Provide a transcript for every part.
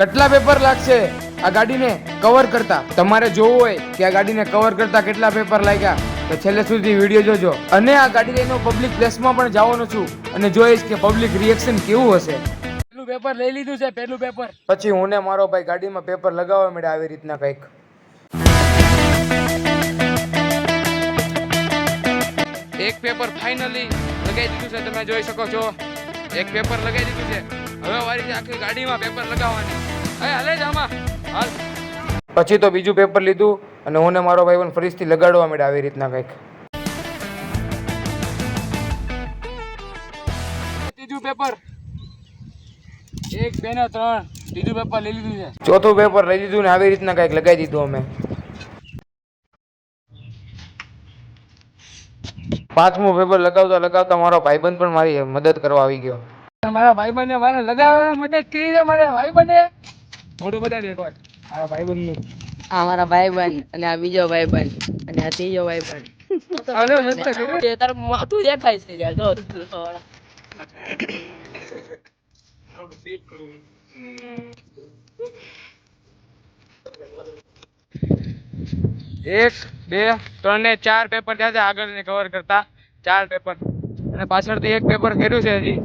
કેટલા પેપર લાગશે આ ગાડીને કવર કરતા? તમારે જોવું હોય કે આ ગાડીને કવર કરતા કેટલા પેપર લાગ્યા તો છેલ્લે સુધી વિડીયો જોજો. અને આ ગાડી લઈને પબ્લિક પ્લેસમાં પણ જવાનો છું અને જોઈશ કે પબ્લિક રિએક્શન કેવું હશે. પેલું પેપર લઈ લીધું છે, પેલું પેપર. પછી હું ને મારો ભાઈ ગાડીમાં પેપર લગાવવા મળ્યા આવી રીતના કંઈક. એક પેપર ફાઇનલી લગાવી દીધું છે, તમે જોઈ શકો છો. એક પેપર લગાવી દીધું છે. હવે વારી છે આખી ગાડીમાં પેપર લગાવવાની. હાલે જ આમાં હાલ. પછી તો બીજું પેપર લીધું અને હું ને મારો ભાઈ ફરીથી લગાડવા મળ્યા આવી રીતના કંઈક. ત્રીજું પેપર 1 2 ને 3 ત્રીજું પેપર લઈ લીધું છે. ચોથું પેપર લઈ લીધું ને આવી રીતના કંઈક લગાવી દીધું અમે. પાંચમું પેપર લગાવતા લગાવતા મારો ભાઈબંધ પણ મારી મદદ કરવા આવી ગયો. મારા ભાઈબંધને મારે લગાવવા મદદ કરી છે. મારા ભાઈબંધે મોઢું બતાવી દે એકવાર. મારા ભાઈબંધનું. આ મારા ભાઈબંધ અને આ બીજો ભાઈબંધ અને આ ત્રીજો ભાઈબંધ. તારું માથું દેખાય છે યાર. જો એક બે ત્રણ ને ચાર પેપર થયા છે આગળ ને કવર કરતા. 4 પેપર અને પાછળથી એક પેપર કર્યું છે હજી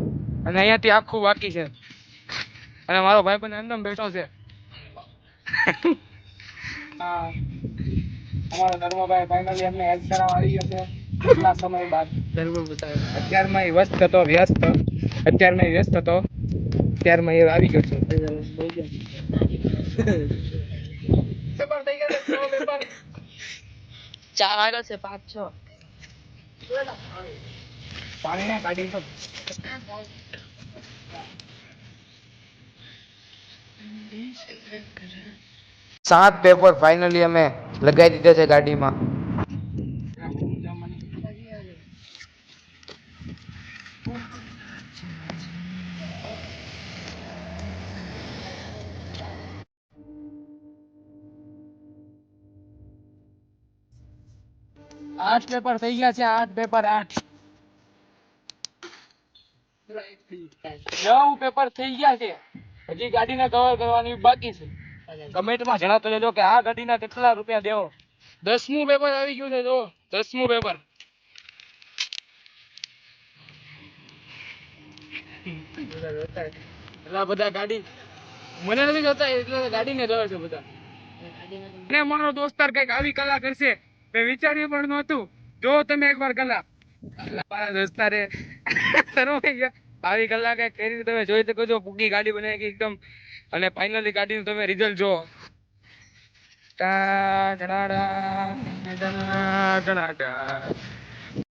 અને અહીંયાથી આખું બાકી છે. અને મારો ભાઈ પણ અંદર બેઠો છે. અમારો ધર્મભાઈ ફાઇનલી અમને હેલ્પ કરાવવા આવી ગયો છે કેટલા સમય બાદ. અત્યારમાં વ્યસ્ત હતો અત્યારમાં એ આવી ગયો છે. પેપર થઈ ગયા છે. પેપર 4 આગળ છે 5 6 પાણીને કાઢી તો 7 પેપર ફાઇનલી અમે લગાવી દીધા છે ગાડીમાં. આઠ પેપર થઈ ગયા છે. 8 પેપર 8 9 પેપર થઈ ગયા છે. હજી ગાડીને કવર કરવાની બાકી છે. કમેન્ટમાં જણાવતો રહેજો કે આ ગાડીના કેટલા રૂપિયા દેવો. 10મું પેપર આવી ગયું છે. જો 10મું પેપર. એટલા બધા ગાડી મને નથી જોતા એટલે ગાડીને જોવે છે બધા. અને મારો દોસ્તાર કઈક આવી કલા કરશે મેં વિચાર્યું પણ નહોતું. જો તમે એકવાર કલા મારા દોસ્તારે આવી કલા કઈક કરી તમે જોઈ શકો છો. પૂકી ગાડી બનાવી ગઈ એકદમ. અને ફાઇનલી ગાડીનું તમે રિઝલ્ટ જો.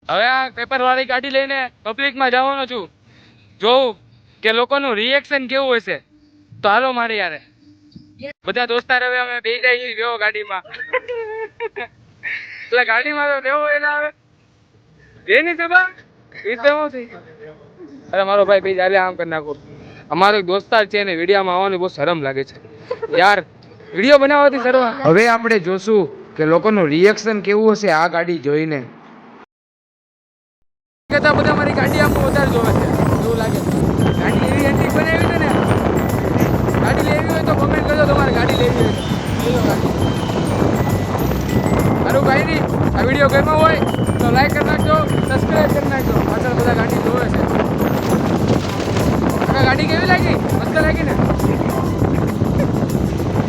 હવે આ પેપર વાળી ગાડી લઈને પબ્લિકમાં જવાનો છું. જોઉં કે લોકોનું રિએક્શન કેવું હશે. તો હાલો મારી યારે બધા દોસ્તાર હવે અમે બે જાય બેહો ગાડીમાં. એટલે ગાડીમાં તો બેહો એટલે આવે એની સભા થઈ. અરે મારો ભાઈ ભાઈ ચાલે આમ કરી નાખો. અમારો એક દોસ્તાર છે ને વિડીયોમાં આવવાની બહુ શરમ લાગે છે યાર. વિડીયો બનાવવાથી શરમ. હવે આપણે જોશું કે લોકોનું રિએક્શન કેવું હશે આ ગાડી જોઈને. બધા મારી ગાડી આમ વધારે જોવે છે.